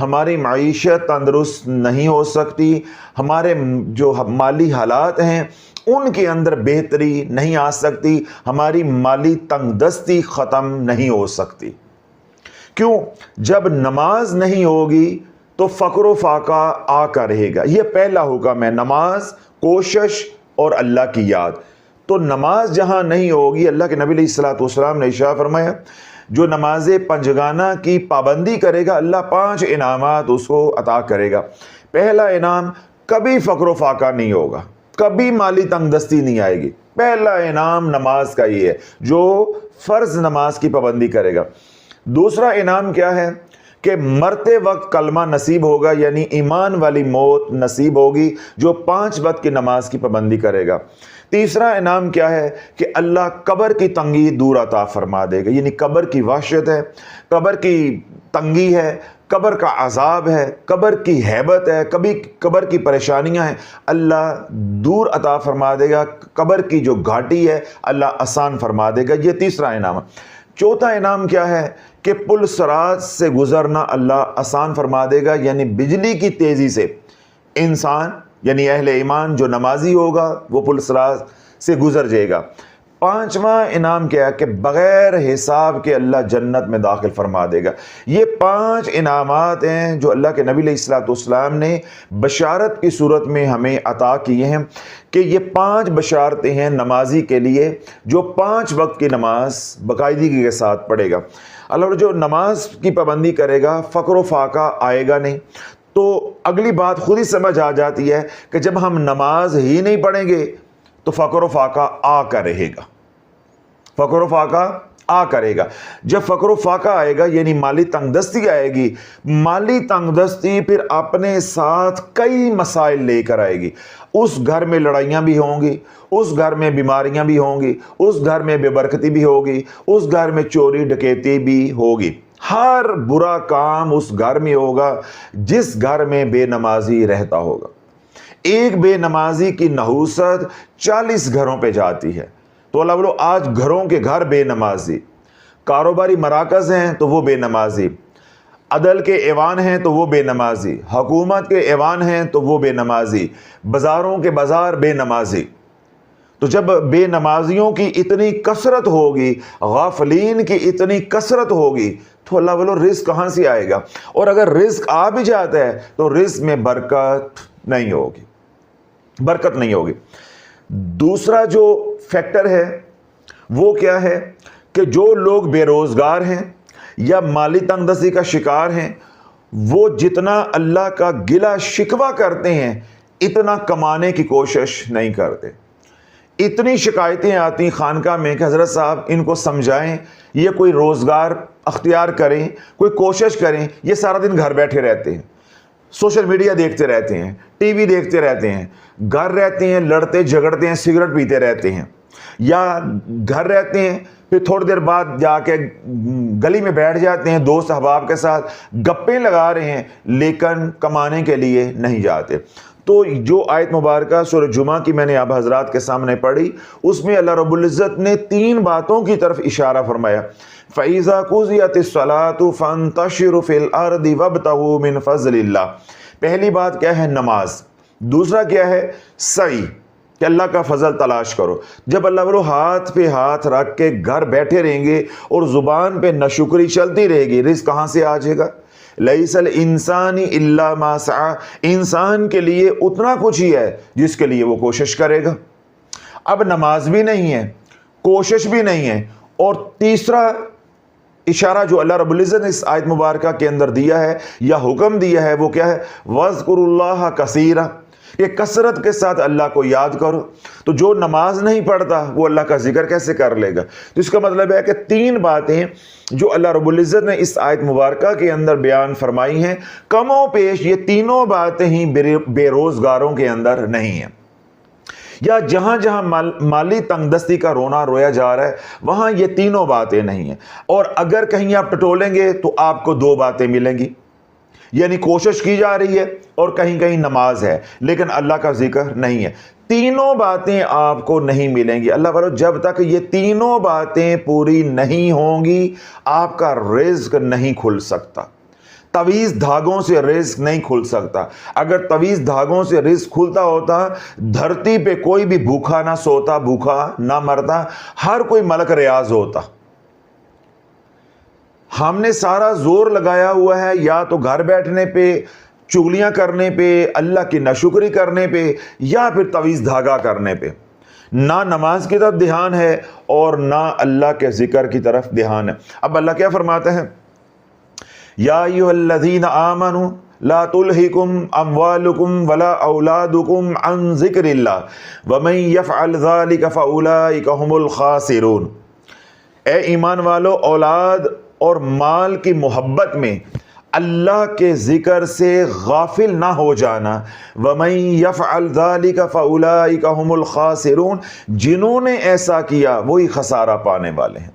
ہماری معیشت تندرست نہیں ہو سکتی، ہمارے جو مالی حالات ہیں ان کے اندر بہتری نہیں آ سکتی، ہماری مالی تنگ دستی ختم نہیں ہو سکتی۔ کیوں؟ جب نماز نہیں ہوگی تو فقر و فاقہ آ کر رہے گا۔ یہ پہلا حکم ہے، نماز، کوشش اور اللہ کی یاد۔ تو نماز جہاں نہیں ہوگی، اللہ کے نبی علیہ الصلوۃ والسلام نے ارشاد فرمایا جو نماز پنجگانہ کی پابندی کرے گا اللہ 5 انعامات اس کو عطا کرے گا۔ پہلا انعام، کبھی فقر و فاقہ نہیں ہوگا، کبھی مالی تنگ دستی نہیں آئے گی۔ پہلا انعام نماز کا یہ ہے جو فرض نماز کی پابندی کرے گا۔ دوسرا انعام کیا ہے کہ مرتے وقت کلمہ نصیب ہوگا، یعنی ایمان والی موت نصیب ہوگی جو 5 وقت کی نماز کی پابندی کرے گا۔ تیسرا انعام کیا ہے کہ اللہ قبر کی تنگی دور عطا فرما دے گا، یعنی قبر کی وحشت ہے، قبر کی تنگی ہے، قبر کا عذاب ہے، قبر کی ہیبت ہے، کبھی قبر کی پریشانیاں ہیں، اللہ دور عطا فرما دے گا، قبر کی جو گھاٹی ہے اللہ آسان فرما دے گا۔ یہ تیسرا انعام ہے۔ چوتھا انعام کیا ہے کہ پل صراط سے گزرنا اللہ آسان فرما دے گا، یعنی بجلی کی تیزی سے انسان یعنی اہل ایمان جو نمازی ہوگا وہ پل صراط سے گزر جائے گا۔ پانچواں انعام کیا ہے کہ بغیر حساب کے اللہ جنت میں داخل فرما دے گا۔ یہ 5 انعامات ہیں جو اللہ کے نبی علیہ الصلوۃ والسلام نے بشارت کی صورت میں ہمیں عطا کیے ہیں کہ یہ 5 بشارتیں ہیں نمازی کے لیے جو 5 وقت کی نماز باقاعدگی کے ساتھ پڑھے گا۔ اللہ جو نماز کی پابندی کرے گا فقر و فاقہ آئے گا نہیں۔ تو اگلی بات خود ہی سمجھ آ جاتی ہے کہ جب ہم نماز ہی نہیں پڑھیں گے تو فقر و فاقہ آ کر رہے گا، فقر و فاقہ آ کرے گا۔ جب فقر و فاقہ آئے گا یعنی مالی تنگ دستی آئے گی، مالی تنگ دستی پھر اپنے ساتھ کئی مسائل لے کر آئے گی۔ اس گھر میں لڑائیاں بھی ہوں گی، اس گھر میں بیماریاں بھی ہوں گی، اس گھر میں بے برکتی بھی ہوگی، اس گھر میں چوری ڈکیتی بھی ہوگی۔ ہر برا کام اس گھر میں ہوگا جس گھر میں بے نمازی رہتا ہوگا۔ ایک بے نمازی کی نحوست 40 گھروں پہ جاتی ہے۔ تو اللہ بولو آج گھروں کے گھر بے نمازی، کاروباری مراکز ہیں تو وہ بے نمازی، عدل کے ایوان ہیں تو وہ بے نمازی، حکومت کے ایوان ہیں تو وہ بے نمازی، بازاروں کے بازار بے نمازی۔ تو جب بے نمازیوں کی اتنی کثرت ہوگی، غافلین کی اتنی کثرت ہوگی تو اللہ بولو رزق کہاں سے آئے گا؟ اور اگر رزق آ بھی جاتا ہے تو رزق میں برکت نہیں ہوگی، برکت نہیں ہوگی۔ دوسرا جو فیکٹر ہے وہ کیا ہے کہ جو لوگ بے روزگار ہیں یا مالی تنگ دستی کا شکار ہیں وہ جتنا اللہ کا گلہ شکوہ کرتے ہیں اتنا کمانے کی کوشش نہیں کرتے۔ اتنی شکایتیں آتی خانقاہ میں کہ حضرت صاحب ان کو سمجھائیں، یہ کوئی روزگار اختیار کریں، کوئی کوشش کریں۔ یہ سارا دن گھر بیٹھے رہتے ہیں، سوشل میڈیا دیکھتے رہتے ہیں، ٹی وی دیکھتے رہتے ہیں، گھر رہتے ہیں، لڑتے جھگڑتے ہیں، سگریٹ پیتے رہتے ہیں، یا گھر رہتے ہیں پھر تھوڑی دیر بعد جا کے گلی میں بیٹھ جاتے ہیں، دوست احباب کے ساتھ گپیں لگا رہے ہیں لیکن کمانے کے لیے نہیں جاتے۔ تو جو آیت مبارکہ سورہ جمعہ کی میں نے آپ حضرات کے سامنے پڑھی اس میں اللہ رب العزت نے 3 باتوں کی طرف اشارہ فرمایا۔ فَإِذَا قُضِيَتِ الصَّلَاةُ فَانتَشِرُوا فِي الْأَرْضِ وَابْتَغُوا مِنْ فَضْلِ اللَّهِ۔ پہلی بات کیا ہے؟ نماز۔ دوسرا کیا ہے؟ سعی، کہ اللہ کا فضل تلاش کرو۔ جب اللہ والو ہاتھ پہ ہاتھ رکھ کے گھر بیٹھے رہیں گے اور زبان پہ ناشکری چلتی رہے گی، رزق کہاں سے آ جائے گا؟ لیس الانسان الا ما سعى، انسان کے لیے اتنا کچھ ہی ہے جس کے لیے وہ کوشش کرے گا۔ اب نماز بھی نہیں ہے، کوشش بھی نہیں ہے، اور تیسرا اشارہ جو اللہ رب العزت نے اس آیت مبارکہ کے اندر دیا ہے یا حکم دیا ہے وہ کیا ہے؟ وَاذْكُرُوا اللَّهَ كَثِيرًا، کہ کثرت کے ساتھ اللہ کو یاد کرو۔ تو جو نماز نہیں پڑھتا وہ اللہ کا ذکر کیسے کر لے گا؟ تو اس کا مطلب ہے کہ 3 باتیں جو اللہ رب العزت نے اس آیت مبارکہ کے اندر بیان فرمائی ہیں، کم و بیش یہ تینوں باتیں ہی بے روزگاروں کے اندر نہیں ہیں، یا جہاں جہاں مالی تنگ دستی کا رونا رویا جا رہا ہے وہاں یہ تینوں باتیں نہیں ہیں۔ اور اگر کہیں آپ ٹٹولیں گے تو آپ کو 2 باتیں ملیں گی، یعنی کوشش کی جا رہی ہے اور کہیں کہیں نماز ہے لیکن اللہ کا ذکر نہیں ہے۔ تینوں باتیں آپ کو نہیں ملیں گی۔ اللہ والو جب تک یہ تینوں باتیں پوری نہیں ہوں گی آپ کا رزق نہیں کھل سکتا۔ طویز دھاگوں سے رزق نہیں کھل سکتا. اگر طویز دھاگوں سے رزق کھلتا ہوتا دھرتی پہ کوئی بھی بھوکا نہ سوتا, بھوکا نہ مرتا, ہر کوئی ملک ریاض ہوتا. ہم نے سارا زور لگایا ہوا ہے یا تو گھر بیٹھنے پہ, چغلیاں کرنے پہ, اللہ کی ناشکری کرنے پہ, یا پھر طویز دھاگا کرنے پہ. نہ نماز کی طرف دھیان ہے اور نہ اللہ کے ذکر کی طرف دھیان ہے. اب اللہ کیا فرماتے ہیں؟ یا ایھا الذین آمنوا لا تلہکم اموالکم ولا اولادکم عن ذکر اللہ ومن یفعل ذلک فاولئک هم الخاسرون. اے ایمان والو, اولاد اور مال کی محبت میں اللہ کے ذکر سے غافل نہ ہو جانا. وَمَن يَفْعَلْ ذَلِكَ فَأُولَئِكَ هُمُ الْخَاسِرُونَ. جنہوں نے ایسا کیا وہی خسارہ پانے والے ہیں.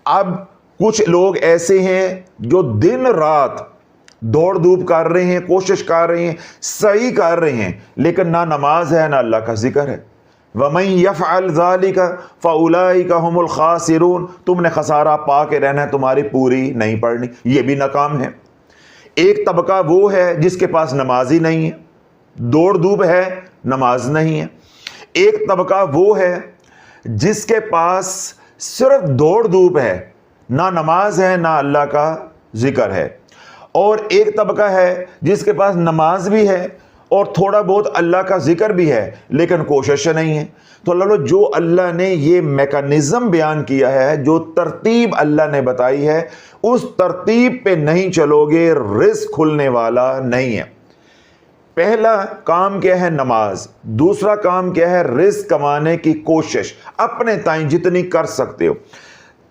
اب کچھ لوگ ایسے ہیں جو دن رات دوڑ دھوپ کر رہے ہیں, کوشش کر رہے ہیں, سعی کر رہے ہیں, لیکن نہ نماز ہے نہ اللہ کا ذکر ہے. وَمَن يَفْعَلْ ذَلِكَ فَأُولَئِكَ هُمُ الْخَاسِرُونَ. تم نے خسارہ پا کے رہنا ہے, تمہاری پوری نہیں پڑنی. یہ بھی ناکام ہے. ایک طبقہ وہ ہے جس کے پاس نماز ہی نہیں ہے, دوڑ دھوپ ہے, نماز نہیں ہے. ایک طبقہ وہ ہے جس کے پاس صرف دوڑ دھوپ ہے, نہ نماز ہے نہ اللہ کا ذکر ہے. اور ایک طبقہ ہے جس کے پاس نماز بھی ہے اور تھوڑا بہت اللہ کا ذکر بھی ہے لیکن کوشش نہیں ہے. تو اللہ جو اللہ نے یہ میکانزم بیان کیا ہے, جو ترتیب اللہ نے بتائی ہے, اس ترتیب پہ نہیں چلو گے, رزق کھلنے والا نہیں ہے. پہلا کام کیا ہے؟ نماز. دوسرا کام کیا ہے؟ رزق کمانے کی کوشش, اپنے تائیں جتنی کر سکتے ہو.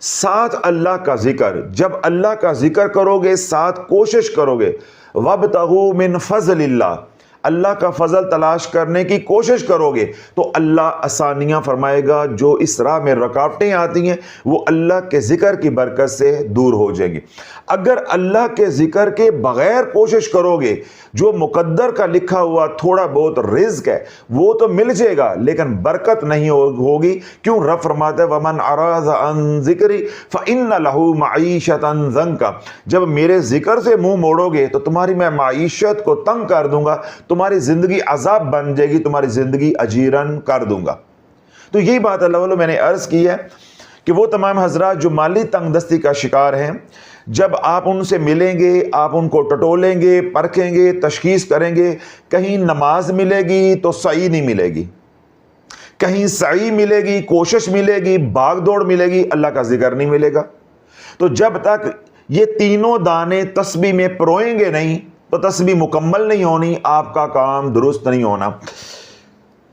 ساتھ اللہ کا ذکر. جب اللہ کا ذکر کرو گے, ساتھ کوشش کرو گے. وَابْتَغُوا مِنْ فَضْلِ اللَّهِ, اللہ کا فضل تلاش کرنے کی کوشش کرو گے تو اللہ آسانیاں فرمائے گا. جو اس راہ میں رکاوٹیں آتی ہیں وہ اللہ کے ذکر کی برکت سے دور ہو جائیں گی. اگر اللہ کے ذکر کے بغیر کوشش کرو گے, جو مقدر کا لکھا ہوا تھوڑا بہت رزق ہے وہ تو مل جائے گا لیکن برکت نہیں ہوگی. کیوں؟ رب فرماتا ہے وَمَنْ أَعْرَضَ عَنْ ذِكْرِي فَإِنَّ لَهُ مَعِيشَةً ضَنْكًا. جب میرے ذکر سے منہ موڑو گے تو تمہاری میں معیشت کو تنگ کر دوں گا, تمہاری زندگی عذاب بن جائے گی, تمہاری زندگی اجیرن کر دوں گا. تو یہی بات اللہ والوں میں نے عرض کی ہے کہ وہ تمام حضرات جو مالی تنگ دستی کا شکار ہیں, جب آپ ان سے ملیں گے, آپ ان کو ٹٹولیں گے, پرکھیں گے, تشخیص کریں گے, کہیں نماز ملے گی تو سعی نہیں ملے گی, کہیں سعی ملے گی, کوشش ملے گی, بھاگ دوڑ ملے گی, اللہ کا ذکر نہیں ملے گا. تو جب تک یہ تینوں دانے تسبیح میں پروئیں گے نہیں تو تسبیح مکمل نہیں ہونی, آپ کا کام درست نہیں ہونا.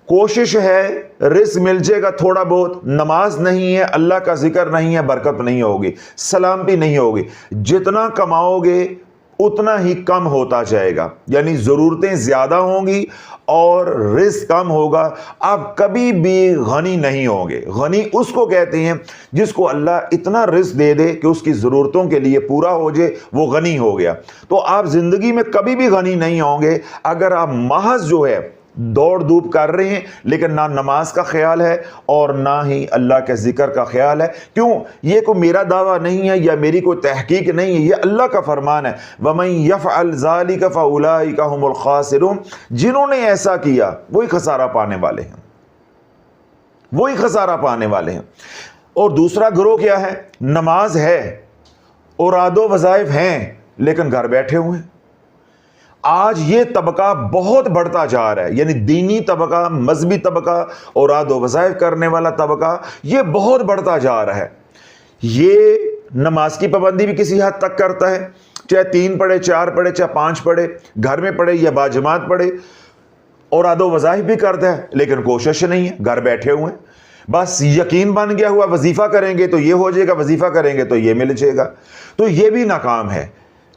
کوشش ہے, رزق مل جائے گا تھوڑا بہت, نماز نہیں ہے, اللہ کا ذکر نہیں ہے, برکت نہیں ہوگی, سلامتی نہیں ہوگی. جتنا کماؤ گے اتنا ہی کم ہوتا جائے گا, یعنی ضرورتیں زیادہ ہوں گی اور رزق کم ہوگا. آپ کبھی بھی غنی نہیں ہوں گے. غنی اس کو کہتے ہیں جس کو اللہ اتنا رزق دے دے کہ اس کی ضرورتوں کے لیے پورا ہو جائے, وہ غنی ہو گیا. تو آپ زندگی میں کبھی بھی غنی نہیں ہوں گے اگر آپ محض جو ہے دوڑ دھوپ کر رہے ہیں لیکن نہ نماز کا خیال ہے اور نہ ہی اللہ کے ذکر کا خیال ہے. کیوں؟ یہ کوئی میرا دعویٰ نہیں ہے یا میری کوئی تحقیق نہیں ہے, یہ اللہ کا فرمان ہے. وَمَن يَفْعَلْ ذَلِكَ فَأُولَئِكَ هُمُ الْخَاسِرُونَ. جنہوں نے ایسا کیا وہی خسارہ پانے والے ہیں, وہی خسارہ پانے والے ہیں. اور دوسرا گروہ کیا ہے؟ نماز ہے, اوراد و وظائف ہیں لیکن گھر بیٹھے ہوئے ہیں. آج یہ طبقہ بہت بڑھتا جا رہا ہے, یعنی دینی طبقہ, مذہبی طبقہ, اوراد و وظائف کرنے والا طبقہ, یہ بہت بڑھتا جا رہا ہے. یہ نماز کی پابندی بھی کسی حد تک کرتا ہے, چاہے 3 پڑھے, 4 پڑھے, چاہے 5 پڑھے, گھر میں پڑھے یا باجماعت پڑھے, اوراد و وظائف بھی کرتا ہے لیکن کوشش نہیں ہے, گھر بیٹھے ہوئے ہیں. بس یقین بن گیا ہوا وظیفہ کریں گے تو یہ ہو جائے گا, وظیفہ کریں گے تو یہ مل جائے گا. تو یہ بھی ناکام ہے.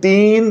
3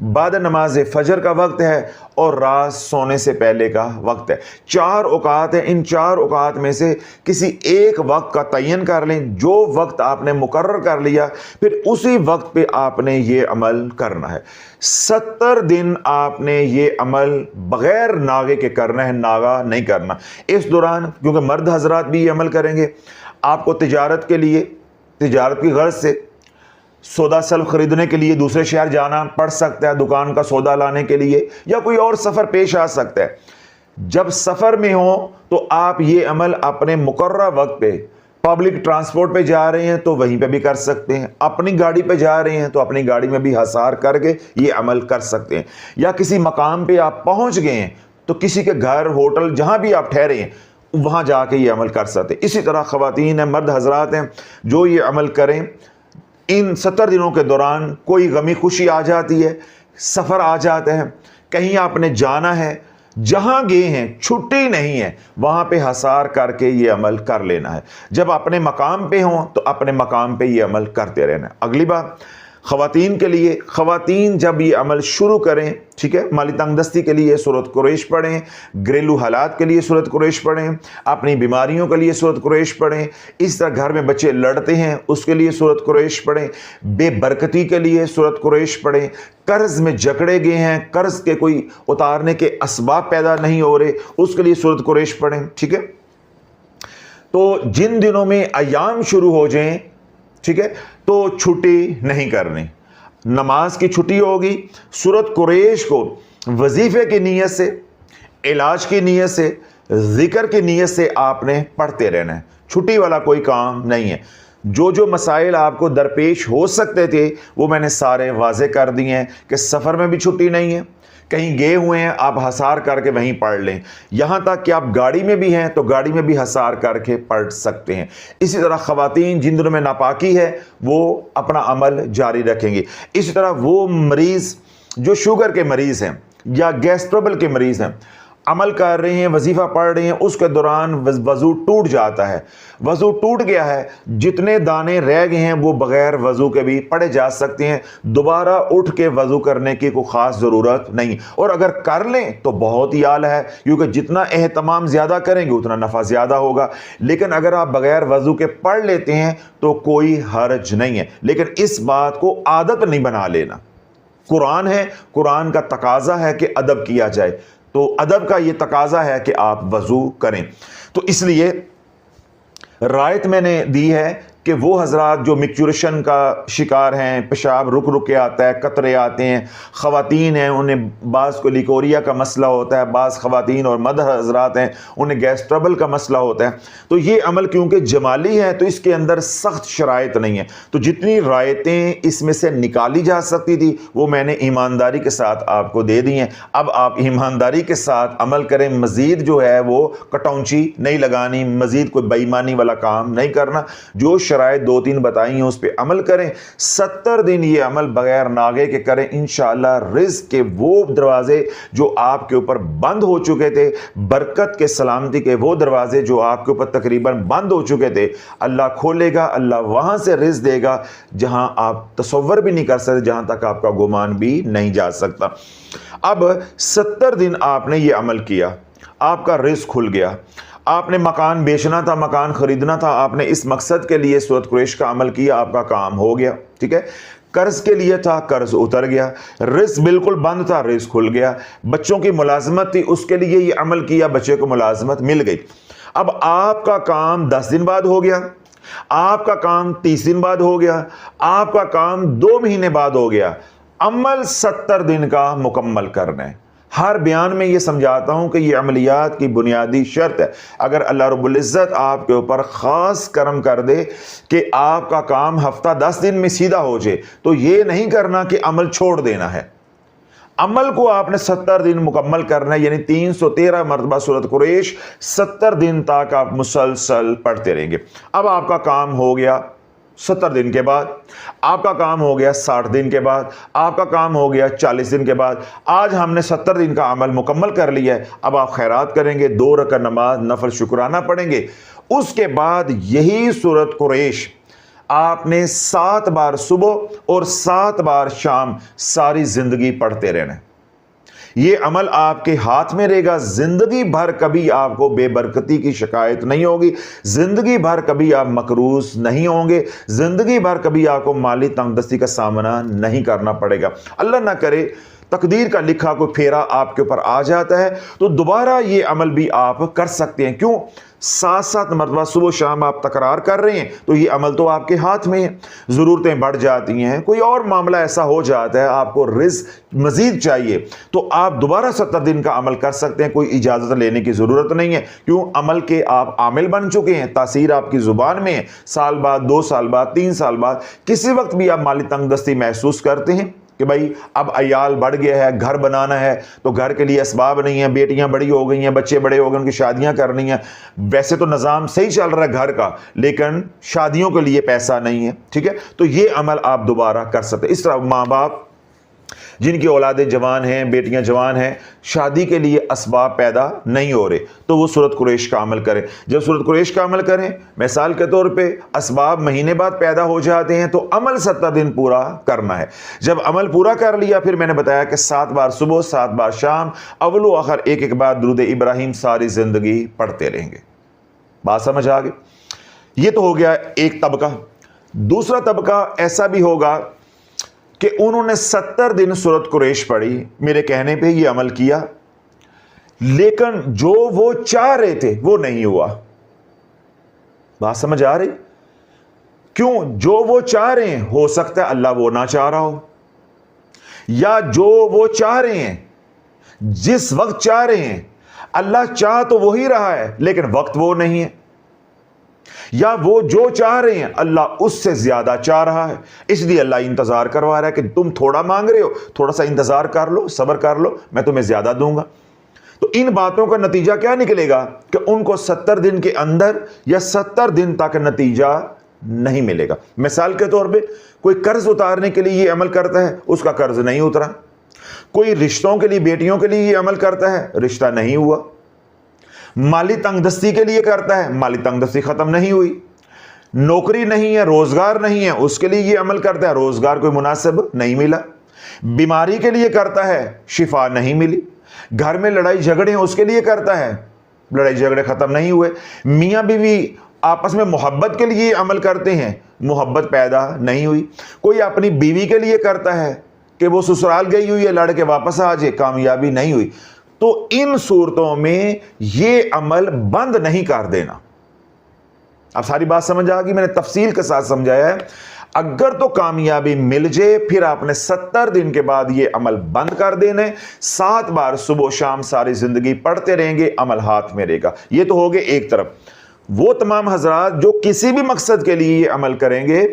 بعد نماز فجر کا وقت ہے اور رات سونے سے پہلے کا وقت ہے۔ 4 اوقات ہیں، ان 4 اوقات میں سے کسی ایک وقت کا تعین کر لیں، جو وقت آپ نے مقرر کر لیا پھر اسی وقت پہ آپ نے یہ عمل کرنا ہے۔ 70 دن آپ نے یہ عمل بغیر ناغے کے کرنا ہے، ناغا نہیں کرنا۔ اس دوران کیونکہ مرد حضرات بھی یہ عمل کریں گے، آپ کو تجارت کے لیے، تجارت کی غرض سے سودا سلف خریدنے کے لیے دوسرے شہر جانا پڑ سکتا ہے، دکان کا سودا لانے کے لیے، یا کوئی اور سفر پیش آ سکتا ہے۔ جب سفر میں ہوں تو آپ یہ عمل اپنے مقررہ وقت پہ، پبلک ٹرانسپورٹ پہ جا رہے ہیں تو وہیں پہ بھی کر سکتے ہیں، اپنی گاڑی پہ جا رہے ہیں تو اپنی گاڑی میں بھی حصار کر کے یہ عمل کر سکتے ہیں، یا کسی مقام پہ آپ پہنچ گئے ہیں تو کسی کے گھر، ہوٹل، جہاں بھی آپ ٹھہرے ہیں وہاں جا کے یہ عمل کر سکتے ہیں۔ اسی طرح خواتین ہیں، مرد حضرات ہیں، جو یہ عمل کریں، ان 70 دنوں کے دوران کوئی غمی خوشی آ جاتی ہے، سفر آ جاتا ہے، کہیں آپ نے جانا ہے، جہاں گئے ہیں چھٹی نہیں ہے، وہاں پہ حصار کر کے یہ عمل کر لینا ہے۔ جب اپنے مقام پہ ہوں تو اپنے مقام پہ یہ عمل کرتے رہنا ہے۔ اگلی بات خواتین کے لیے، خواتین جب یہ عمل شروع کریں، ٹھیک ہے، مالی تنگ دستی کے لیے سورۃ قریش پڑھیں، گھریلو حالات کے لیے سورۃ قریش پڑھیں، اپنی بیماریوں کے لیے سورۃ قریش پڑھیں، اس طرح گھر میں بچے لڑتے ہیں اس کے لیے سورۃ قریش پڑھیں، بے برکتی کے لیے سورۃ قریش پڑھیں، قرض میں جکڑے گئے ہیں، قرض کے کوئی اتارنے کے اسباب پیدا نہیں ہو رہے، اس کے لیے سورۃ قریش پڑھیں، ٹھیک ہے۔ تو جن دنوں میں ایام شروع ہو جائیں، ٹھیک ہے، تو چھٹی نہیں کرنی، نماز کی چھٹی ہوگی، سورۃ قریش کو وظیفے کی نیت سے، علاج کی نیت سے، ذکر کی نیت سے آپ نے پڑھتے رہنا ہے، چھٹی والا کوئی کام نہیں ہے۔ جو جو مسائل آپ کو درپیش ہو سکتے تھے وہ میں نے سارے واضح کر دیے ہیں کہ سفر میں بھی چھٹی نہیں ہے، کہیں گئے ہوئے ہیں آپ حصار کر کے وہیں پڑھ لیں، یہاں تک کہ آپ گاڑی میں بھی ہیں تو گاڑی میں بھی حصار کر کے پڑھ سکتے ہیں۔ اسی طرح خواتین جن دنوں میں ناپاکی ہے وہ اپنا عمل جاری رکھیں گے۔ اسی طرح وہ مریض جو شوگر کے مریض ہیں یا گیس ٹربل کے مریض ہیں، عمل کر رہے ہیں، وظیفہ پڑھ رہے ہیں، اس کے دوران وضو ٹوٹ جاتا ہے، وضو ٹوٹ گیا ہے، جتنے دانے رہ گئے ہیں وہ بغیر وضو کے بھی پڑھے جا سکتے ہیں، دوبارہ اٹھ کے وضو کرنے کی کوئی خاص ضرورت نہیں، اور اگر کر لیں تو بہت ہی اعلیٰ ہے، کیونکہ جتنا اہتمام زیادہ کریں گے اتنا نفع زیادہ ہوگا۔ لیکن اگر آپ بغیر وضو کے پڑھ لیتے ہیں تو کوئی حرج نہیں ہے، لیکن اس بات کو عادت نہیں بنا لینا۔ قرآن ہے، قرآن کا تقاضا ہے کہ ادب کیا جائے، تو ادب کا یہ تقاضا ہے کہ آپ وضو کریں۔ تو اس لیے رائت میں نے دی ہے کہ وہ حضرات جو میکچوریشن کا شکار ہیں، پیشاب رک رک کے آتا ہے، قطرے آتے ہیں، خواتین ہیں انہیں بعض کو لیکوریا کا مسئلہ ہوتا ہے، بعض خواتین اور مرد حضرات ہیں انہیں گیس ٹربل کا مسئلہ ہوتا ہے، تو یہ عمل کیونکہ جمالی ہے تو اس کے اندر سخت شرائط نہیں ہے، تو جتنی رائتیں اس میں سے نکالی جا سکتی تھی وہ میں نے ایمانداری کے ساتھ آپ کو دے دی ہیں۔ اب آپ ایمانداری کے ساتھ عمل کریں، مزید جو ہے وہ کٹونچی نہیں لگانی، مزید کوئی بے ایمانی والا کام نہیں کرنا، جو شرائط 2-3 بتائی ہیں اس پہ عمل کریں۔ 70 دن یہ عمل بغیر ناغے کے کریں، انشاءاللہ رزق کے وہ دروازے جو آپ کے اوپر بند ہو چکے تھے، برکت کے، سلامتی کے وہ دروازے جو آپ کے اوپر تقریباً بند ہو چکے تھے، اللہ کھولے گا، اللہ وہاں سے رزق دے گا جہاں آپ تصور بھی نہیں کر سکتے، جہاں تک آپ کا گمان بھی نہیں جا سکتا۔ اب 70 دن آپ نے یہ عمل کیا، آپ کا رزق کھل گیا، آپ نے مکان بیچنا تھا، مکان خریدنا تھا، آپ نے اس مقصد کے لیے سورۃ قریش کا عمل کیا، آپ کا کام ہو گیا، ٹھیک ہے۔ قرض کے لیے تھا، قرض اتر گیا، رزق بالکل بند تھا، رزق کھل گیا، بچوں کی ملازمت تھی، اس کے لیے یہ عمل کیا، بچے کو ملازمت مل گئی۔ اب آپ کا کام 10 دن بعد ہو گیا، آپ کا کام 30 دن بعد ہو گیا، آپ کا کام 2 مہینے بعد ہو گیا، عمل 70 دن کا مکمل کرنا ہے۔ ہر بیان میں یہ سمجھاتا ہوں کہ یہ عملیات کی بنیادی شرط ہے۔ اگر اللہ رب العزت آپ کے اوپر خاص کرم کر دے کہ آپ کا کام ہفتہ 10 دن میں سیدھا ہو جائے تو یہ نہیں کرنا کہ عمل چھوڑ دینا ہے، عمل کو آپ نے 70 دن مکمل کرنا ہے، یعنی 313 مرتبہ سورۃ قریش 70 دن تک آپ مسلسل پڑھتے رہیں گے۔ اب آپ کا کام ہو گیا 70 دن کے بعد، آپ کا کام ہو گیا 60 دن کے بعد، آپ کا کام ہو گیا 40 دن کے بعد، آج ہم نے 70 دن کا عمل مکمل کر لیا ہے۔ اب آپ خیرات کریں گے، 2 رکعت نماز نفل شکرانہ پڑھیں گے، اس کے بعد یہی سورۃ قریش آپ نے 7 بار صبح اور 7 بار شام ساری زندگی پڑھتے رہنا ہے۔ یہ عمل آپ کے ہاتھ میں رہے گا، زندگی بھر کبھی آپ کو بے برکتی کی شکایت نہیں ہوگی، زندگی بھر کبھی آپ مقروض نہیں ہوں گے، زندگی بھر کبھی آپ کو مالی تنگ دستی کا سامنا نہیں کرنا پڑے گا۔ اللہ نہ کرے تقدیر کا لکھا کوئی پھیرا آپ کے اوپر آ جاتا ہے تو دوبارہ یہ عمل بھی آپ کر سکتے ہیں۔ کیوں؟ 7 مرتبہ صبح و شام آپ تکرار کر رہے ہیں تو یہ عمل تو آپ کے ہاتھ میں ہے۔ ضرورتیں بڑھ جاتی ہیں، کوئی اور معاملہ ایسا ہو جاتا ہے، آپ کو رزق مزید چاہیے تو آپ دوبارہ 70 دن کا عمل کر سکتے ہیں، کوئی اجازت لینے کی ضرورت نہیں ہے۔ کیوں؟ عمل کے آپ عامل بن چکے ہیں، تاثیر آپ کی زبان میں ہے۔ سال بعد، 2 سال بعد، 3 سال بعد کسی وقت بھی آپ مالی تنگ دستی محسوس کرتے ہیں کہ بھائی اب عیال بڑھ گیا ہے، گھر بنانا ہے تو گھر کے لیے اسباب نہیں ہیں، بیٹیاں بڑی ہو گئی ہیں، بچے بڑے ہو گئے، ان کی شادیاں کرنی ہیں، ویسے تو نظام صحیح چل رہا ہے گھر کا لیکن شادیوں کے لیے پیسہ نہیں ہے، ٹھیک ہے، تو یہ عمل آپ دوبارہ کر سکتے ہیں۔ اس طرح ماں باپ جن کی اولادیں جوان ہیں، بیٹیاں جوان ہیں، شادی کے لیے اسباب پیدا نہیں ہو رہے تو وہ سورۃ قریش کا عمل کریں۔ جب سورۃ قریش کا عمل کریں، مثال کے طور پہ اسباب مہینے بعد پیدا ہو جاتے ہیں تو عمل 70 دن پورا کرنا ہے۔ جب عمل پورا کر لیا پھر میں نے بتایا کہ 7 بار صبح، 7 بار شام، اول و آخر ایک بار درود ابراہیم ساری زندگی پڑھتے رہیں گے۔ بات سمجھ آ گئی؟ یہ تو ہو گیا ایک طبقہ۔ دوسرا طبقہ ایسا بھی ہوگا کہ انہوں نے 70 دن سورۃ قریش پڑھی، میرے کہنے پہ یہ عمل کیا، لیکن جو وہ چاہ رہے تھے وہ نہیں ہوا۔ بات سمجھ آ رہی؟ کیوں؟ جو وہ چاہ رہے ہیں ہو سکتا ہے اللہ وہ نہ چاہ رہا ہو، یا جو وہ چاہ رہے ہیں جس وقت چاہ رہے ہیں اللہ چاہ تو وہی رہا ہے لیکن وقت وہ نہیں ہے، یا وہ جو چاہ رہے ہیں اللہ اس سے زیادہ چاہ رہا ہے، اس لیے اللہ انتظار کروا رہا ہے کہ تم تھوڑا مانگ رہے ہو، تھوڑا سا انتظار کر لو، صبر کر لو، میں تمہیں زیادہ دوں گا۔ تو ان باتوں کا نتیجہ کیا نکلے گا کہ ان کو 70 دن کے اندر یا 70 دن تک نتیجہ نہیں ملے گا۔ مثال کے طور پہ کوئی قرض اتارنے کے لیے یہ عمل کرتا ہے، اس کا قرض نہیں اترا۔ کوئی رشتوں کے لیے، بیٹیوں کے لیے یہ عمل کرتا ہے، رشتہ نہیں ہوا۔ مالی تنگ دستی کے لیے کرتا ہے، مالی تنگ دستی ختم نہیں ہوئی۔ نوکری نہیں ہے، روزگار نہیں ہے، اس کے لیے یہ عمل کرتا ہے، روزگار کوئی مناسب نہیں ملا۔ بیماری کے لیے کرتا ہے، شفا نہیں ملی۔ گھر میں لڑائی جھگڑے ہیں، اس کے لیے کرتا ہے، لڑائی جھگڑے ختم نہیں ہوئے۔ میاں بیوی آپس میں محبت کے لیے عمل کرتے ہیں، محبت پیدا نہیں ہوئی۔ کوئی اپنی بیوی کے لیے کرتا ہے کہ وہ سسرال گئی ہوئی ہے، لڑ کے واپس آ جائے، کامیابی نہیں ہوئی۔ تو ان صورتوں میں یہ عمل بند نہیں کر دینا۔ اب ساری بات سمجھ آ گئی؟ میں نے تفصیل کے ساتھ سمجھایا ہے۔ اگر تو کامیابی مل جائے پھر آپ نے 70 دن کے بعد یہ عمل بند کر دینا ہے، 7 بار صبح و شام ساری زندگی پڑھتے رہیں گے، عمل ہاتھ میں رہے گا۔ یہ تو ہو گئے ایک طرف۔ وہ تمام حضرات جو کسی بھی مقصد کے لیے یہ عمل کریں گے،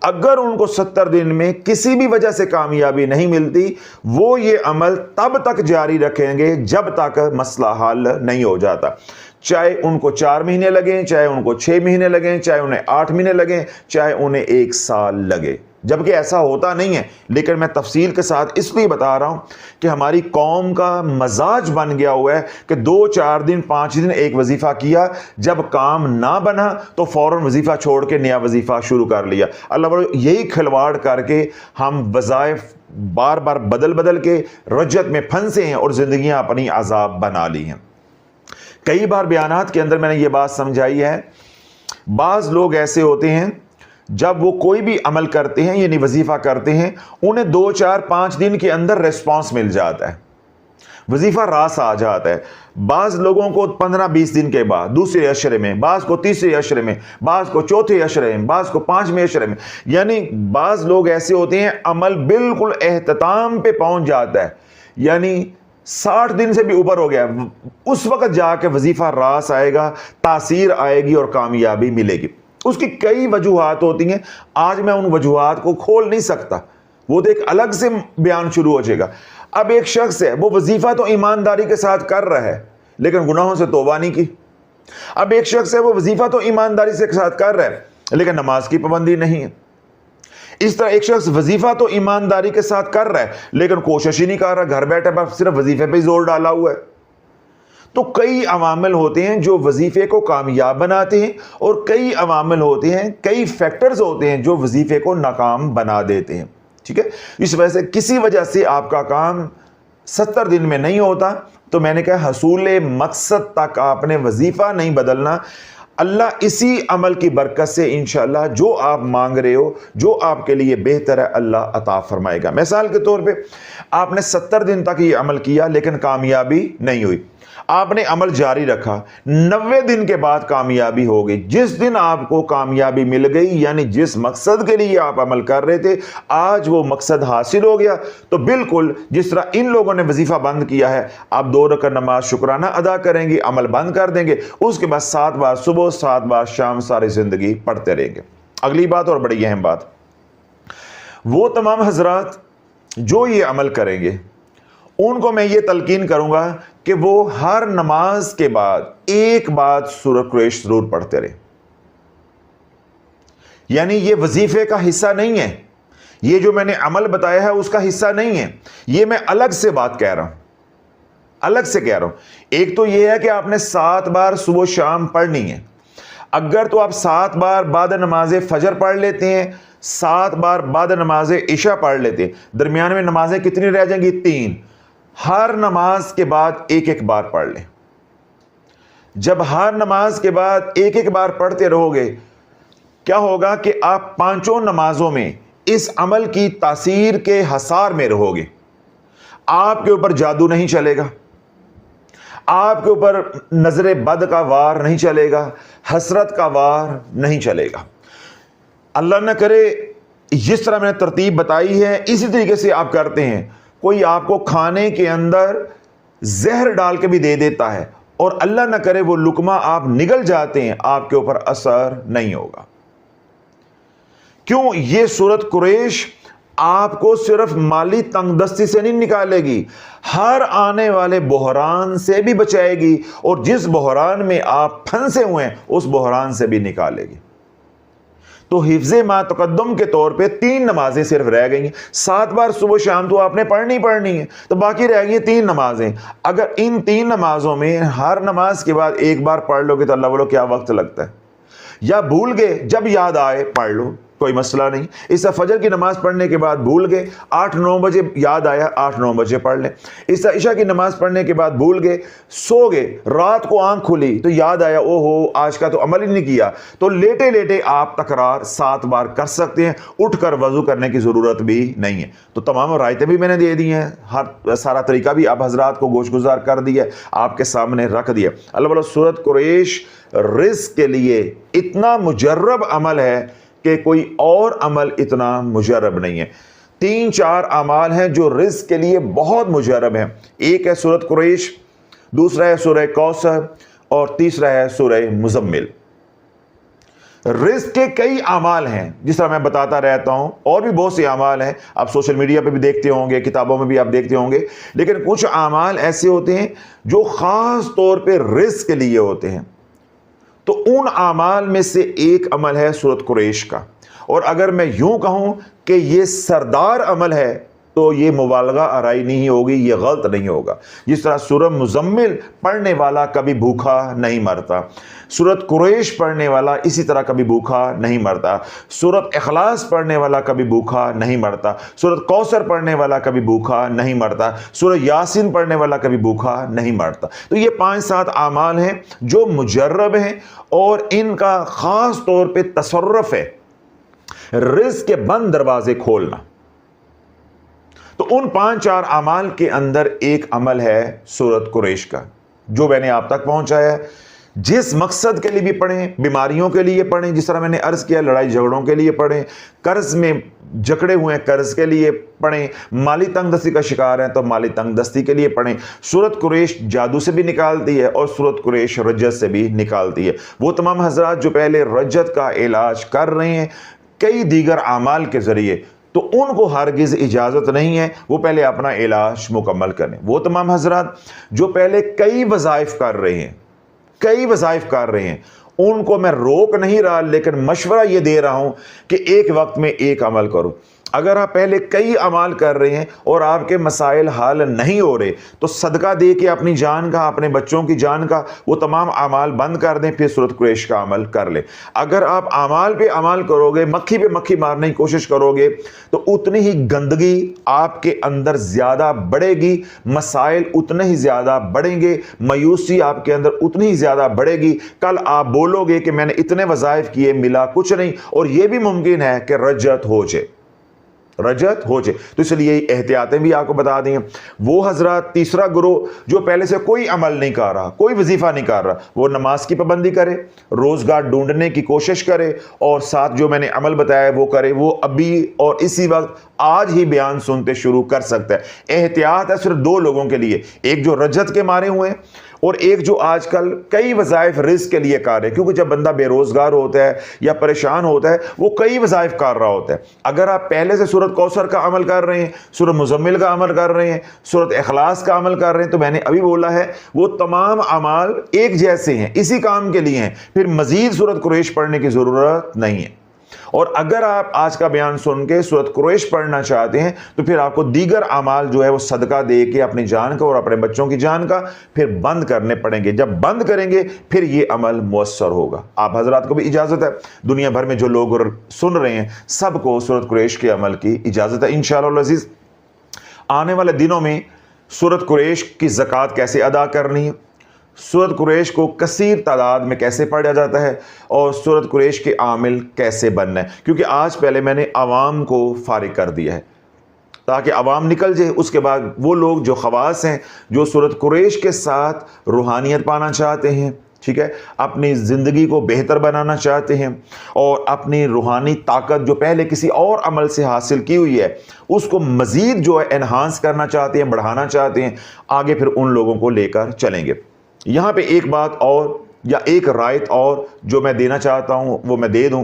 اگر ان کو 70 دن میں کسی بھی وجہ سے کامیابی نہیں ملتی، وہ یہ عمل تب تک جاری رکھیں گے جب تک مسئلہ حل نہیں ہو جاتا، چاہے ان کو 4 مہینے لگیں، چاہے ان کو 6 مہینے لگیں، چاہے انہیں 8 مہینے لگیں، چاہے انہیں 1 سال لگے۔ جبکہ ایسا ہوتا نہیں ہے، لیکن میں تفصیل کے ساتھ اس لیے بتا رہا ہوں کہ ہماری قوم کا مزاج بن گیا ہوا ہے کہ 2 4 دن 5 دن ایک وظیفہ کیا، جب کام نہ بنا تو فوراً وظیفہ چھوڑ کے نیا وظیفہ شروع کر لیا۔ اللہ بڑا یہی کھلواڑ کر کے ہم وظائف بار بار بدل کے رجت میں پھنسے ہیں اور زندگیاں اپنی عذاب بنا لی ہیں۔ کئی بار بیانات کے اندر میں نے یہ بات سمجھائی ہے، بعض لوگ ایسے ہوتے ہیں جب وہ کوئی بھی عمل کرتے ہیں یعنی وظیفہ کرتے ہیں، انہیں 2 4 5 دن کے اندر ریسپانس مل جاتا ہے، وظیفہ راس آ جاتا ہے۔ بعض لوگوں کو 15 20 دن کے بعد دوسرے عشرے میں، بعض کو تیسرے عشرے میں، بعض کو چوتھے عشرے میں، بعض کو 5ویں عشرے میں، یعنی بعض لوگ ایسے ہوتے ہیں عمل بالکل اختتام پہ پہنچ جاتا ہے، یعنی 60 دن سے بھی اوپر ہو گیا، اس وقت جا کے وظیفہ راس آئے گا، تاثیر آئے گی اور کامیابی ملے گی۔ اس کی کئی وجوہات ہوتی ہیں، آج میں ان وجوہات کو کھول نہیں سکتا، وہ تو ایک الگ سے بیان شروع ہو جائے گا۔ اب ایک شخص ہے، وہ وظیفہ تو ایمانداری کے ساتھ کر رہا ہے لیکن گناہوں سے توبہ نہیں کی۔ اب ایک شخص ہے، وہ وظیفہ تو ایمانداری سے ساتھ کر رہا ہے لیکن نماز کی پابندی نہیں ہے۔ اس طرح ایک شخص وظیفہ تو ایمانداری کے ساتھ کر رہا ہے لیکن کوشش ہی نہیں کر رہا، گھر بیٹھے بس صرف وظیفے پہ زور ڈالا ہوا ہے۔ تو کئی عوامل ہوتے ہیں جو وظیفے کو کامیاب بناتے ہیں، اور کئی عوامل ہوتے ہیں، کئی فیکٹرز ہوتے ہیں جو وظیفے کو ناکام بنا دیتے ہیں، ٹھیک ہے؟ اس وجہ سے کسی وجہ سے آپ کا کام 70 دن میں نہیں ہوتا، تو میں نے کہا حصول مقصد تک آپ نے وظیفہ نہیں بدلنا، اللہ اسی عمل کی برکت سے انشاءاللہ جو آپ مانگ رہے ہو، جو آپ کے لیے بہتر ہے، اللہ عطا فرمائے گا۔ مثال کے طور پہ آپ نے 70 دن تک یہ عمل کیا لیکن کامیابی نہیں ہوئی، آپ نے عمل جاری رکھا، 90 دن کے بعد کامیابی ہو گئی۔ جس دن آپ کو کامیابی مل گئی، یعنی جس مقصد کے لیے آپ عمل کر رہے تھے، آج وہ مقصد حاصل ہو گیا، تو بالکل جس طرح ان لوگوں نے وظیفہ بند کیا ہے، آپ 2 رکعت نماز شکرانہ ادا کریں گے، عمل بند کر دیں گے، اس کے بعد 7 بار صبح 7 بار شام ساری زندگی پڑھتے رہیں گے۔ اگلی بات اور بڑی اہم بات، وہ تمام حضرات جو یہ عمل کریں گے ان کو میں یہ تلقین کروں گا کہ وہ ہر نماز کے بعد ایک بار سورہ قریش ضرور پڑھتے رہیں۔ یعنی یہ وظیفے کا حصہ نہیں ہے، یہ جو میں نے عمل بتایا ہے اس کا حصہ نہیں ہے، یہ میں الگ سے بات کہہ رہا ہوں، الگ سے کہہ رہا ہوں۔ ایک تو یہ ہے کہ آپ نے 7 بار صبح شام پڑھنی ہے، اگر تو آپ 7 بار بعد نماز فجر پڑھ لیتے ہیں، 7 بار بعد نماز عشاء پڑھ لیتے ہیں، درمیان میں نمازیں کتنی رہ جائیں گی؟ 3۔ ہر نماز کے بعد ایک ایک بار پڑھ لیں۔ جب ہر نماز کے بعد ایک ایک بار پڑھتے رہو گے، کیا ہوگا کہ آپ 5 نمازوں میں اس عمل کی تاثیر کے حصار میں رہو گے۔ آپ کے اوپر جادو نہیں چلے گا، آپ کے اوپر نظر بد کا وار نہیں چلے گا، حسرت کا وار نہیں چلے گا۔ اللہ نہ کرے جس طرح میں نے ترتیب بتائی ہے اسی طریقے سے آپ کرتے ہیں، کوئی آپ کو کھانے کے اندر زہر ڈال کے بھی دے دیتا ہے، اور اللہ نہ کرے وہ لقمہ آپ نگل جاتے ہیں، آپ کے اوپر اثر نہیں ہوگا۔ کیوں؟ یہ سورۃ قریش آپ کو صرف مالی تنگ دستی سے نہیں نکالے گی، ہر آنے والے بحران سے بھی بچائے گی، اور جس بحران میں آپ پھنسے ہوئے ہیں اس بحران سے بھی نکالے گی۔ تو حفظ ما تقدم کے طور پہ 3 نمازیں صرف رہ گئی ہیں۔ 7 بار صبح شام تو آپ نے پڑھنی ہے، تو باقی رہ گئی 3 نمازیں۔ اگر ان 3 نمازوں میں ہر نماز کے بعد ایک بار پڑھ لو گے تو اللہ بولو کیا وقت لگتا ہے، یا بھول گئے جب یاد آئے پڑھ لو، کوئی مسئلہ نہیں۔ اس طرح فجر کی نماز پڑھنے کے بعد بھول گئے، 8-9 بجے یاد آیا، 8-9 بجے پڑھ لیں۔ اس طرح عشاء کی نماز پڑھنے کے بعد بھول گئے، سو گئے، رات کو آنکھ کھلی تو یاد آیا او ہو آج کا تو عمل ہی نہیں کیا، تو لیٹے لیٹے آپ تکرار 7 بار کر سکتے ہیں، اٹھ کر وضو کرنے کی ضرورت بھی نہیں ہے۔ تو تمام رائتیں بھی میں نے دے دی ہیں، ہر سارا طریقہ بھی آپ حضرات کو گوش گزار کر دیا، آپ کے سامنے رکھ دیا۔ اللہ بولو سورۃ قریش رزق کے لیے اتنا مجرب عمل ہے کہ کوئی اور عمل اتنا مجرب نہیں ہے۔ 3-4 اعمال ہیں جو رزق کے لیے بہت مجرب ہیں، ایک ہے سورۃ قریش، دوسرا ہے سورہ کوثر، اور تیسرا ہے سورہ مزمل۔ رزق کے کئی اعمال ہیں جس طرح میں بتاتا رہتا ہوں، اور بھی بہت سے اعمال ہیں، آپ سوشل میڈیا پہ بھی دیکھتے ہوں گے، کتابوں میں بھی آپ دیکھتے ہوں گے، لیکن کچھ اعمال ایسے ہوتے ہیں جو خاص طور پہ رزق کے لیے ہوتے ہیں۔ تو ان اعمال میں سے ایک عمل ہے سورۃ قریش کا، اور اگر میں یوں کہوں کہ یہ سردار عمل ہے تو یہ مبالغہ آرائی نہیں ہوگی، یہ غلط نہیں ہوگا۔ جس طرح سورہ مزمل پڑھنے والا کبھی بھوکا نہیں مرتا، سورۃ قریش پڑھنے والا اسی طرح کبھی بھوکا نہیں مرتا، سورۃ اخلاص پڑھنے والا کبھی بھوکا نہیں مرتا، سورۃ کوثر پڑھنے والا کبھی بھوکا نہیں مرتا، سورہ یاسین پڑھنے والا کبھی بھوکا نہیں مرتا۔ تو یہ 5-7 اعمال ہیں جو مجرب ہیں، اور ان کا خاص طور پہ تصرف ہے رزق کے بند دروازے کھولنا۔ تو ان 5-4 اعمال کے اندر ایک عمل ہے سورۃ قریش کا، جو میں نے آپ تک پہنچایا ہے۔ جس مقصد کے لیے بھی پڑھیں، بیماریوں کے لیے پڑھیں، جس طرح میں نے عرض کیا لڑائی جھگڑوں کے لیے پڑھیں، قرض میں جکڑے ہوئے ہیں قرض کے لیے پڑھیں، مالی تنگ دستی کا شکار ہیں تو مالی تنگ دستی کے لیے پڑھیں۔ سورۃ قریش جادو سے بھی نکالتی ہے، اور سورۃ قریش رجت سے بھی نکالتی ہے۔ وہ تمام حضرات جو پہلے رجت کا علاج کر رہے ہیں کئی دیگر اعمال کے ذریعے، تو ان کو ہرگز اجازت نہیں ہے وہ پہلے اپنا علاج مکمل کریں۔ وہ تمام حضرات جو پہلے کئی وظائف کر رہے ہیں ان کو میں روک نہیں رہا، لیکن مشورہ یہ دے رہا ہوں کہ ایک وقت میں ایک عمل کرو۔ اگر آپ پہلے کئی اعمال کر رہے ہیں اور آپ کے مسائل حل نہیں ہو رہے تو صدقہ دے کے اپنی جان کا، اپنے بچوں کی جان کا وہ تمام اعمال بند کر دیں، پھر سورۃ قریش کا عمل کر لیں۔ اگر آپ اعمال پہ عمل کرو گے، مکھی پہ مکھی مارنے کی کوشش کرو گے تو اتنی ہی گندگی آپ کے اندر زیادہ بڑھے گی، مسائل اتنے ہی زیادہ بڑھیں گے، مایوسی آپ کے اندر اتنی ہی زیادہ بڑھے گی۔ کل آپ بولو گے کہ میں نے اتنے وظائف کیے، ملا کچھ نہیں، اور یہ بھی ممکن ہے کہ رجعت ہو جائے، رجعت ہو جائے۔ تو اس لیے احتیاطیں بھی آپ کو بتا دیں۔ وہ حضرات تیسرا گروہ جو پہلے سے کوئی عمل نہیں کر رہا، کوئی وظیفہ نہیں کر رہا، وہ نماز کی پابندی کرے، روزگار ڈھونڈنے کی کوشش کرے، اور ساتھ جو میں نے عمل بتایا وہ کرے۔ وہ ابھی اور اسی وقت آج ہی بیان سنتے شروع کر سکتا ہے۔ احتیاط ہے صرف دو لوگوں کے لیے، ایک جو رجعت کے مارے ہوئے ہیں اور ایک جو آج کل کئی وظائف رزق کے لیے کر رہے ہیں، کیونکہ جب بندہ بے روزگار ہوتا ہے یا پریشان ہوتا ہے وہ کئی وظائف کر رہا ہوتا ہے۔ اگر آپ پہلے سے سورۃ کوثر کا عمل کر رہے ہیں، سورۃ مزمل کا عمل کر رہے ہیں، سورۃ اخلاص کا عمل کر رہے ہیں، تو میں نے ابھی بولا ہے وہ تمام اعمال ایک جیسے ہیں، اسی کام کے لیے ہیں، پھر مزید سورۃ قریش پڑھنے کی ضرورت نہیں ہے۔ اور اگر آپ آج کا بیان سن کے سورۃ قریش پڑھنا چاہتے ہیں تو پھر آپ کو دیگر اعمال جو ہے وہ صدقہ دے کے اپنی جان کا اور اپنے بچوں کی جان کا پھر بند کرنے پڑیں گے۔ جب بند کریں گے پھر یہ عمل مؤثر ہوگا۔ آپ حضرات کو بھی اجازت ہے، دنیا بھر میں جو لوگ سن رہے ہیں سب کو سورۃ قریش کے عمل کی اجازت ہے انشاءاللہ العزیز۔ آنے والے دنوں میں سورۃ قریش کی زکوٰۃ کیسے ادا کرنی ہے، سورۃ قریش کو کثیر تعداد میں کیسے پڑھا جاتا ہے، اور سورۃ قریش کے عامل کیسے بننا ہے، کیونکہ آج پہلے میں نے عوام کو فارغ کر دیا ہے تاکہ عوام نکل جائے۔ اس کے بعد وہ لوگ جو خواص ہیں، جو سورۃ قریش کے ساتھ روحانیت پانا چاہتے ہیں، ٹھیک ہے، اپنی زندگی کو بہتر بنانا چاہتے ہیں اور اپنی روحانی طاقت جو پہلے کسی اور عمل سے حاصل کی ہوئی ہے اس کو مزید جو ہے انہانس کرنا چاہتے ہیں، بڑھانا چاہتے ہیں، آگے پھر ان لوگوں کو لے کر چلیں گے۔ یہاں پہ ایک بات اور یا ایک رائت اور جو میں دینا چاہتا ہوں وہ میں دے دوں۔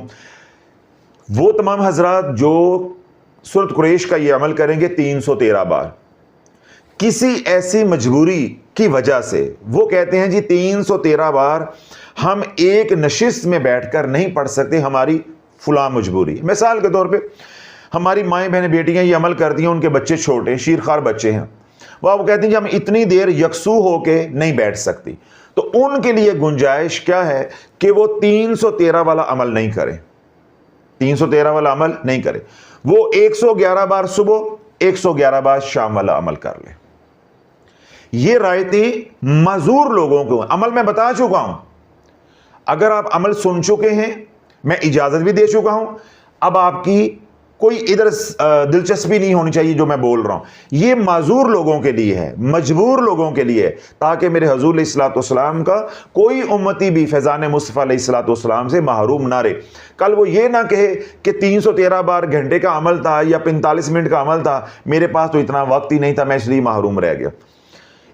وہ تمام حضرات جو سورۃ قریش کا یہ عمل کریں گے 313 بار، کسی ایسی مجبوری کی وجہ سے وہ کہتے ہیں جی 313 بار ہم ایک نشست میں بیٹھ کر نہیں پڑھ سکتے، ہماری فلاں مجبوری۔ مثال کے طور پہ ہماری مائیں بہنیں بیٹیاں یہ عمل کرتی ہیں، ان کے بچے چھوٹے ہیں، شیرخوار بچے ہیں، وہ کہتے ہیں کہ ہم اتنی دیر یکسو ہو کے نہیں بیٹھ سکتی، تو ان کے لیے گنجائش کیا ہے کہ وہ 313 والا عمل نہیں کریں، 313 والا عمل نہیں کریں، وہ 111 بار صبح 111 بار شام والا عمل کر لیں۔ یہ رائتیں معذور لوگوں کو، عمل میں بتا چکا ہوں، اگر آپ عمل سن چکے ہیں میں اجازت بھی دے چکا ہوں، اب آپ کی کوئی ادھر دلچسپی نہیں ہونی چاہیے جو میں بول رہا ہوں۔ یہ معذور لوگوں کے لیے ہے، مجبور لوگوں کے لیے ہے، تاکہ میرے حضور علیہ الصلوۃ والسلام کا کوئی امتی بھی فیضان مصطفیٰ علیہ الصلوۃ والسلام سے محروم نہ رہے۔ کل وہ یہ نہ کہے کہ 313 بار گھنٹے کا عمل تھا یا 45 منٹ کا عمل تھا، میرے پاس تو اتنا وقت ہی نہیں تھا، میں اس لیے محروم رہ گیا۔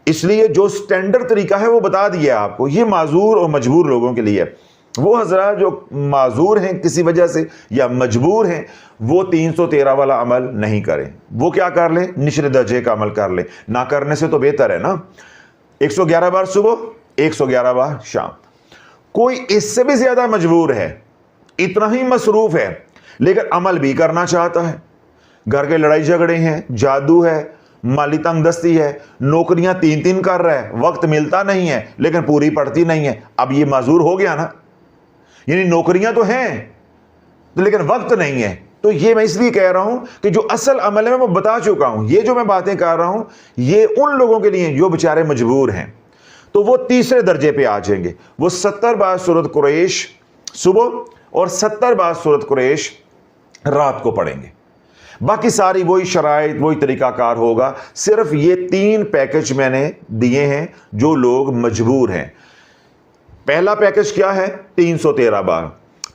اس لیے جو سٹینڈرڈ طریقہ ہے وہ بتا دیا آپ کو، یہ معذور اور مجبور لوگوں کے لیے ہے۔ وہ حضرات جو معذور ہیں کسی وجہ سے یا مجبور ہیں وہ 313 والا عمل نہیں کریں، وہ کیا کر لیں، نچلے درجے کا عمل کر لیں، نہ کرنے سے تو بہتر ہے نا۔ 111 بار صبح 111 بار شام۔ کوئی اس سے بھی زیادہ مجبور ہے، اتنا ہی مصروف ہے لیکن عمل بھی کرنا چاہتا ہے، گھر کے لڑائی جھگڑے ہیں، جادو ہے، مالی تنگ دستی ہے، نوکریاں 3 کر رہا ہے، وقت ملتا نہیں ہے لیکن پوری پڑتی نہیں ہے، اب یہ معذور ہو گیا نا، یعنی نوکریاں تو ہیں لیکن وقت نہیں ہے۔ تو یہ میں اس لیے کہہ رہا ہوں کہ جو اصل عمل ہے میں بتا چکا ہوں، یہ جو میں باتیں کر رہا ہوں یہ ان لوگوں کے لیے جو بیچارے مجبور ہیں، تو وہ تیسرے درجے پہ آ جائیں گے۔ وہ 70 بار سورۃ قریش صبح اور 70 بار سورۃ قریش رات کو پڑھیں گے۔ باقی ساری وہی شرائط وہی طریقہ کار ہوگا، صرف یہ 3 پیکج میں نے دیے ہیں جو لوگ مجبور ہیں۔ پہلا پیکج کیا ہے، 313 بار،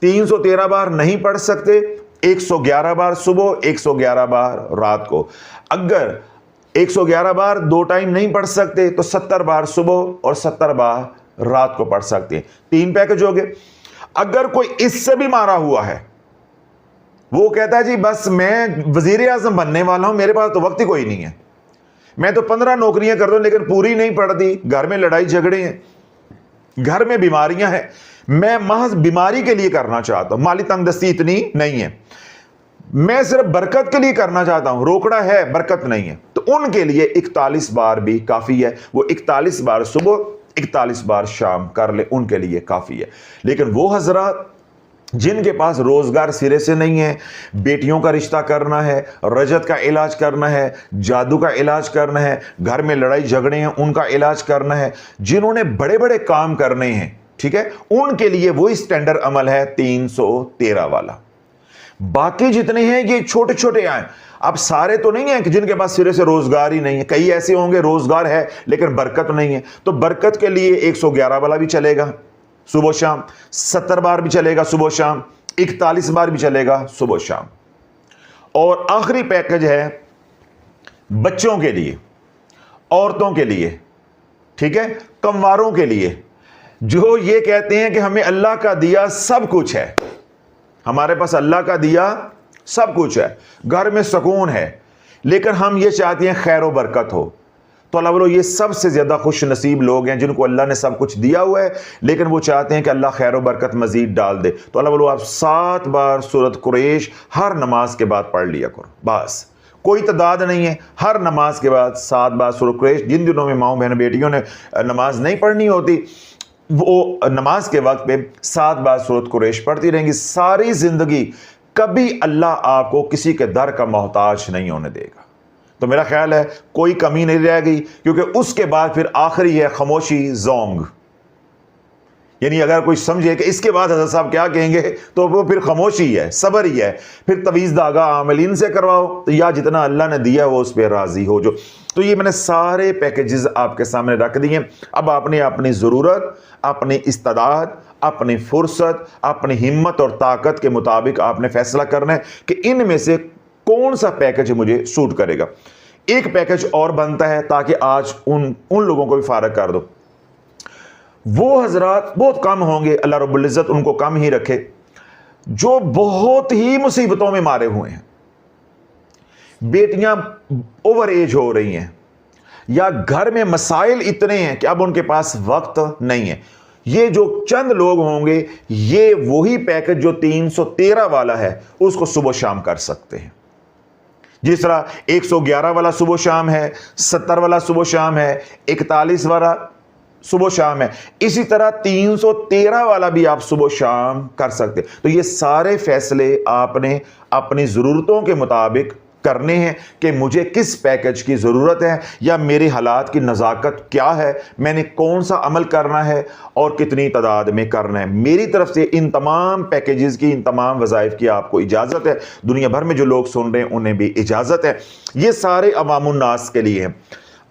313 بار نہیں پڑھ سکتے، 111 بار صبح 111 بار رات کو۔ اگر 111 بار 2 ٹائم نہیں پڑھ سکتے تو 70 بار صبح اور 70 بار رات کو پڑھ سکتے ہیں۔ 3 پیکج ہو گئے۔ اگر کوئی اس سے بھی مارا ہوا ہے، وہ کہتا ہے جی بس میں وزیر اعظم بننے والا ہوں، میرے پاس تو وقت ہی کوئی نہیں ہے، میں تو 15 نوکریاں کر دوں لیکن پوری نہیں پڑتی، گھر میں لڑائی جھگڑے ہیں، گھر میں بیماریاں ہیں، میں محض بیماری کے لیے کرنا چاہتا ہوں، مالی تنگ دستی اتنی نہیں ہے، میں صرف برکت کے لیے کرنا چاہتا ہوں, روکڑا ہے, برکت نہیں ہے, تو ان کے لیے 41 بار بھی کافی ہے. وہ 41 بار صبح 41 بار شام کر لے, ان کے لیے کافی ہے. لیکن وہ حضرات جن کے پاس روزگار سرے سے نہیں ہے, بیٹیوں کا رشتہ کرنا ہے, رجت کا علاج کرنا ہے, جادو کا علاج کرنا ہے, گھر میں لڑائی جھگڑے ہیں ان کا علاج کرنا ہے, جنہوں نے بڑے بڑے کام کرنے ہیں, ٹھیک ہے, ان کے لیے وہی سٹینڈرڈ عمل ہے 313 والا. باقی جتنے ہیں یہ چھوٹے چھوٹے آئیں. اب سارے تو نہیں ہیں کہ جن کے پاس سرے سے روزگار ہی نہیں ہے, کئی ایسے ہوں گے روزگار ہے لیکن برکت نہیں ہے, تو برکت کے لیے 111 والا بھی چلے گا صبح شام, 70 بار بھی چلے گا صبح شام, 41 بار بھی چلے گا صبح شام. اور آخری پیکج ہے بچوں کے لیے, عورتوں کے لیے, ٹھیک ہے, کمواروں کے لیے, جو یہ کہتے ہیں کہ ہمیں اللہ کا دیا سب کچھ ہے, ہمارے پاس اللہ کا دیا سب کچھ ہے, گھر میں سکون ہے, لیکن ہم یہ چاہتے ہیں خیر و برکت ہو. تو اللہ والو یہ سب سے زیادہ خوش نصیب لوگ ہیں جن کو اللہ نے سب کچھ دیا ہوا ہے لیکن وہ چاہتے ہیں کہ اللہ خیر و برکت مزید ڈال دے. تو اللہ والو آپ 7 بار سورۃ قریش ہر نماز کے بعد پڑھ لیا کرو, بس کوئی تعداد نہیں ہے, ہر نماز کے بعد 7 بار سورۃ قریش. جن دنوں میں ماؤں بہن بیٹیوں نے نماز نہیں پڑھنی ہوتی وہ نماز کے وقت پہ 7 بار سورۃ قریش پڑھتی رہیں گی. ساری زندگی کبھی اللہ آپ کو کسی کے در کا محتاج نہیں ہونے دے گا. تو میرا خیال ہے کوئی کمی نہیں رہ گئی, کیونکہ اس کے بعد پھر آخری ہے خاموشی زونگ. یعنی اگر کوئی سمجھے کہ اس کے بعد حضرت صاحب کیا کہیں گے تو وہ پھر خاموشی ہے, صبر ہی ہے. پھر تویز داغا عاملین سے کرواؤ, تو یا جتنا اللہ نے دیا وہ اس پہ راضی ہو جو. تو یہ میں نے سارے پیکیجز آپ کے سامنے رکھ دیے. اب آپ نے اپنی ضرورت, اپنی استعداد, اپنی فرصت, اپنی ہمت اور طاقت کے مطابق آپ نے فیصلہ کرنا ہے کہ ان میں سے کون سا پیکج مجھے سوٹ کرے گا. ایک پیکج اور بنتا ہے تاکہ آج ان لوگوں کو بھی فارغ کر دو. وہ حضرات بہت کم ہوں گے, اللہ رب العزت ان کو کم ہی رکھے, جو بہت ہی مصیبتوں میں مارے ہوئے ہیں, بیٹیاں اوور ایج ہو رہی ہیں, یا گھر میں مسائل اتنے ہیں کہ اب ان کے پاس وقت نہیں ہے. یہ جو چند لوگ ہوں گے یہ وہی پیکج جو 313 والا ہے اس کو صبح شام کر سکتے ہیں. جس طرح 111 والا صبح شام ہے, 70 والا صبح شام ہے, 41 والا صبح شام ہے, اسی طرح 313 والا بھی آپ صبح شام کر سکتے. تو یہ سارے فیصلے آپ نے اپنی ضرورتوں کے مطابق کرنے ہیں کہ مجھے کس پیکج کی ضرورت ہے, یا میرے حالات کی نزاکت کیا ہے, میں نے کون سا عمل کرنا ہے اور کتنی تعداد میں کرنا ہے. میری طرف سے ان تمام پیکیجز کی, ان تمام وظائف کی آپ کو اجازت ہے. دنیا بھر میں جو لوگ سن رہے ہیں انہیں بھی اجازت ہے. یہ سارے عوام الناس کے لیے ہیں.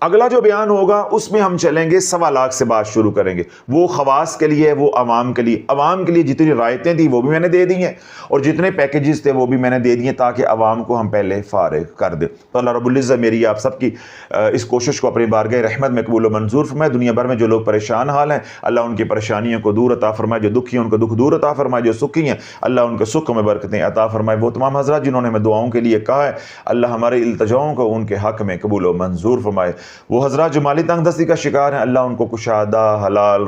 اگلا جو بیان ہوگا اس میں ہم چلیں گے 1.25 لاکھ سے بات شروع کریں گے. وہ خواص کے لیے, وہ عوام کے لیے. عوام کے لیے جتنی رعایتیں تھیں وہ بھی میں نے دے دی ہیں, اور جتنے پیکیجز تھے وہ بھی میں نے دے دیے تاکہ عوام کو ہم پہلے فارغ کر دیں. تو اللہ رب العزت میری آپ سب کی اس کوشش کو اپنی بارگاہ رحمت میں قبول و منظور فرمائے. دنیا بھر میں جو لوگ پریشان حال ہیں اللہ ان کی پریشانیوں کو دور عطا فرمائے, جو دکھی ہیں ان کو دکھ دور عطا فرمائے, جو سکھی ہیں اللہ ان کے سکھ میں برکتیں عطا فرمائے. وہ تمام حضرات جنہوں نے ہمیں دعاؤں کے لیے کہا ہے اللہ ہمارے التجاؤں کو ان کے حق میں قبول و منظور فرمائے. وہ حضرات جو مالی تنگ دستی کا شکار ہیں اللہ ان کو کشادہ, حلال